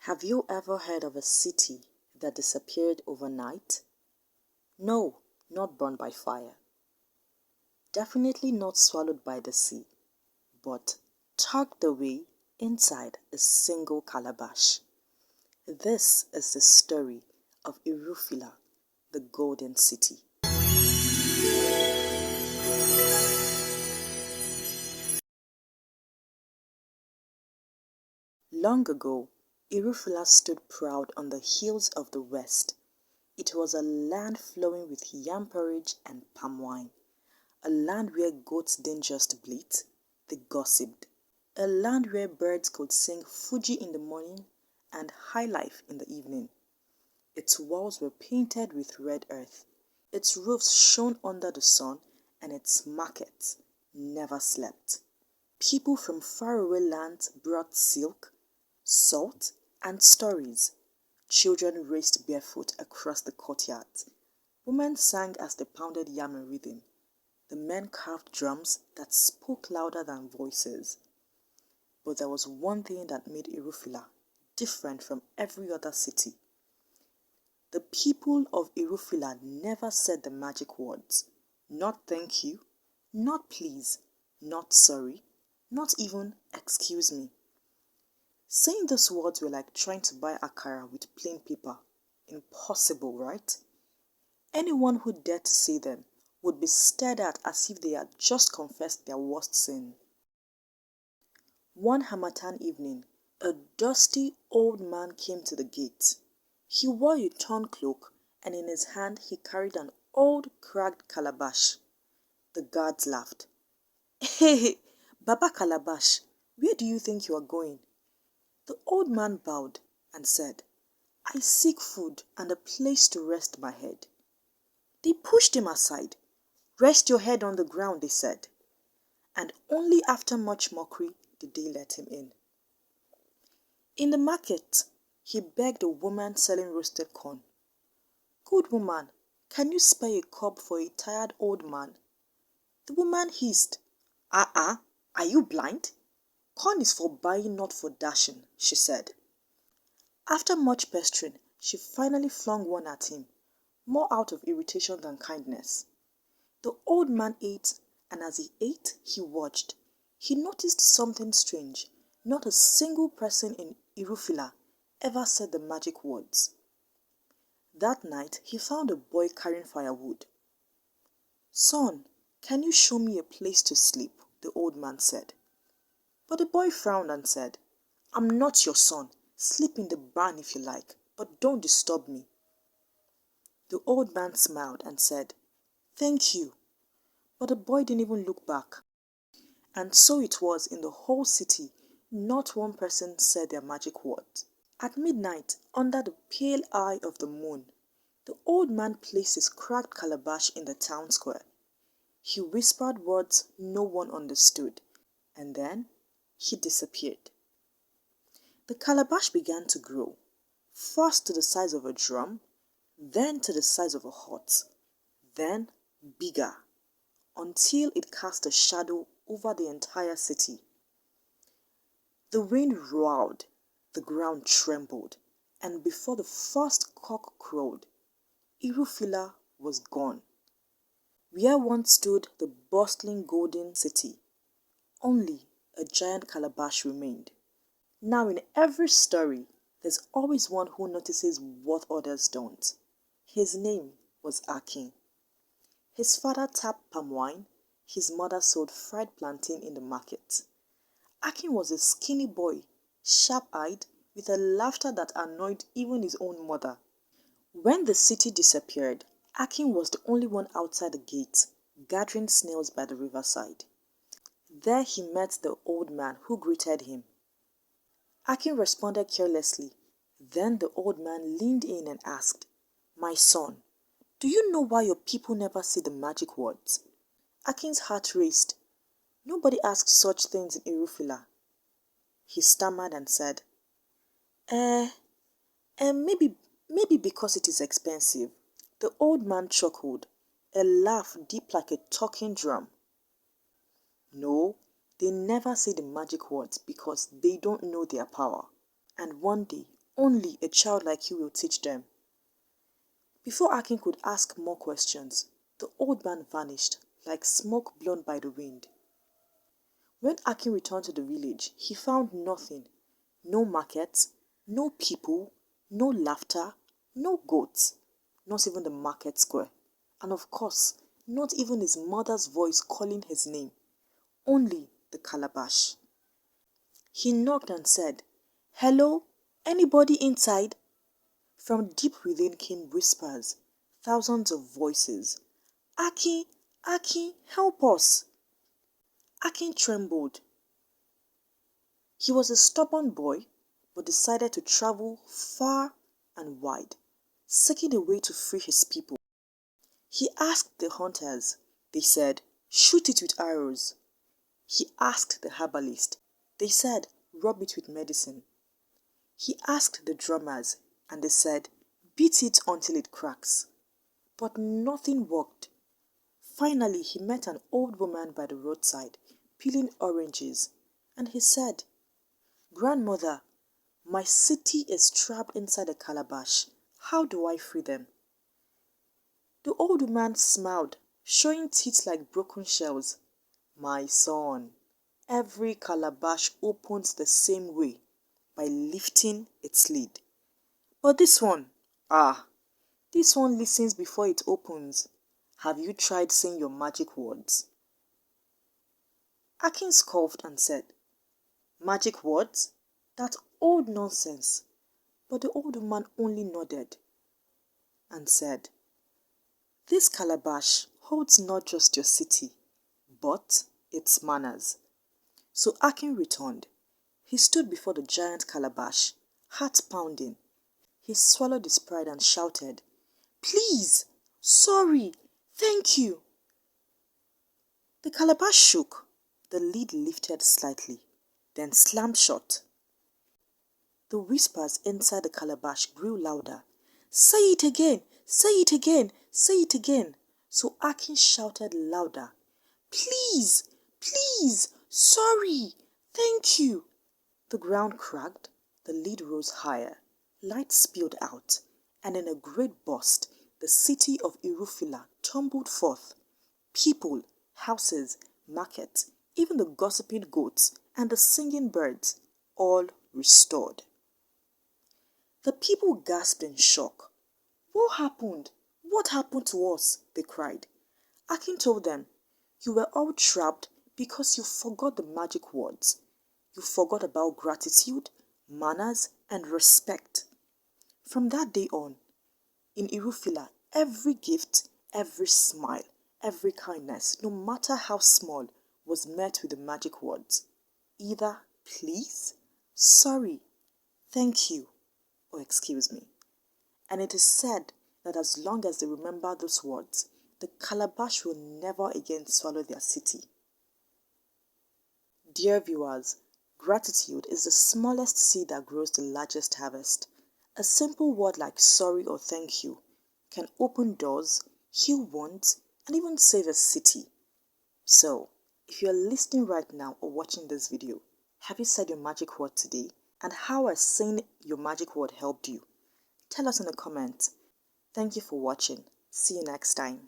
Have you ever heard of a city that disappeared overnight? No, not burned by fire. Definitely not swallowed by the sea, but tucked away inside a single calabash. This is the story of Irufila, the Golden City. Long ago, Irufila stood proud on the hills of the west. It was a land flowing with yam porridge and palm wine. A land where goats didn't just bleat, they gossiped. A land where birds could sing Fuji in the morning and high life in the evening. Its walls were painted with red earth. Its roofs shone under the sun, and its markets never slept. People from faraway lands brought silk, salt, and stories. Children raced barefoot across the courtyards. Women sang as they pounded yam in rhythm. The men carved drums that spoke louder than voices. But there was one thing that made Irufila different from every other city. The people of Irufila never said the magic words. Not thank you, not please, not sorry, not even excuse me. Saying those words were like trying to buy akara with plain paper. Impossible, right? Anyone who dared to say them would be stared at as if they had just confessed their worst sin. One Harmattan evening, a dusty old man came to the gate. He wore a torn cloak, and in his hand he carried an old cracked calabash. The guards laughed. Hey, Baba Calabash, where do you think you are going? The old man bowed and said, I seek food and a place to rest my head. They pushed him aside. Rest your head on the ground, they said. And only after much mockery did they let him in. In the market, he begged a woman selling roasted corn. Good woman, can you spare a cob for a tired old man? The woman hissed, are you blind? Corn is for buying, not for dashing, she said. After much pestering, she finally flung one at him, more out of irritation than kindness. The old man ate, and as he ate, he watched. He noticed something strange. Not a single person in Irufila ever said the magic words. That night, he found a boy carrying firewood. Son, can you show me a place to sleep? The old man said. But the boy frowned and said, I'm not your son. Sleep in the barn if you like, but don't disturb me. The old man smiled and said, Thank you. But the boy didn't even look back. And so it was in the whole city. Not one person said their magic words. At midnight, under the pale eye of the moon, the old man placed his cracked calabash in the town square. He whispered words no one understood, and then he disappeared. The calabash began to grow, first to the size of a drum, then to the size of a hut, then bigger, until it cast a shadow over the entire city. The wind roared, the ground trembled, and before the first cock crowed, Irufila was gone. Where once stood the bustling golden city, only a giant calabash remained. Now in every story, there's always one who notices what others don't. His name was Akin. His father tapped palm wine, his mother sold fried plantain in the market. Akin was a skinny boy, sharp-eyed, with a laughter that annoyed even his own mother. When the city disappeared, Akin was the only one outside the gate, gathering snails by the riverside. There he met the old man who greeted him. Akin responded carelessly. Then the old man leaned in and asked, My son, do you know why your people never say the magic words? Akin's heart raced. Nobody asked such things in Irufila. He stammered and said, maybe because it is expensive. The old man chuckled, a laugh deep like a talking drum. No, they never say the magic words because they don't know their power. And one day, Only a child like you will teach them. Before Akin could ask more questions, the old man vanished like smoke blown by the wind. When Akin returned to the village, he found nothing. No market, no people, no laughter, no goats, not even the market square. And of course, not even his mother's voice calling his name. Only the calabash. He knocked and said, "Hello? Anybody inside?" From deep within came whispers, thousands of voices. "Akin, Akin, help us!" Akin trembled. He was a stubborn boy, but decided to travel far and wide, seeking a way to free his people. He asked the hunters. They said, "Shoot it with arrows." He asked the herbalist. They said, "Rub it with medicine." He asked the drummers, and they said, "Beat it until it cracks." But nothing worked. Finally, he met an old woman by the roadside, peeling oranges, and he said, "Grandmother, my city is trapped inside a calabash. How do I free them?" The old woman smiled, showing teeth like broken shells. "My son, every calabash opens the same way, by lifting its lid. But this one, this one listens before it opens. Have you tried saying your magic words?" Akin scoffed and said, "Magic words? That old nonsense." But the old woman only nodded and said, "This calabash holds not just your city, but its manners." So Akin returned. He stood before the giant calabash, heart pounding. He swallowed his pride and shouted, "Please, sorry, thank you." The calabash shook. The lid lifted slightly, then slammed shut. The whispers inside the calabash grew louder. "Say it again! Say it again! Say it again!" So Akin shouted louder, "Please! Please! Sorry! Thank you!" The ground cracked. The lid rose higher. Light spilled out, and in a great burst, the city of Irufila tumbled forth. People, houses, markets, even the gossiping goats and the singing birds, all restored. The people gasped in shock. "What happened? What happened to us?" they cried. Akin told them, "You were all trapped because you forgot the magic words. You forgot about gratitude, manners, and respect." From that day on, in Irufila, every gift, every smile, every kindness, no matter how small, was met with the magic words. Either please, sorry, thank you, or excuse me. And it is said that as long as they remember those words, the calabash will never again swallow their city. Dear viewers, gratitude is the smallest seed that grows the largest harvest. A simple word like sorry or thank you can open doors, heal wounds, and even save a city. So, if you're listening right now or watching this video, have you said your magic word today? And how has saying your magic word helped you? Tell us in the comments. Thank you for watching. See you next time.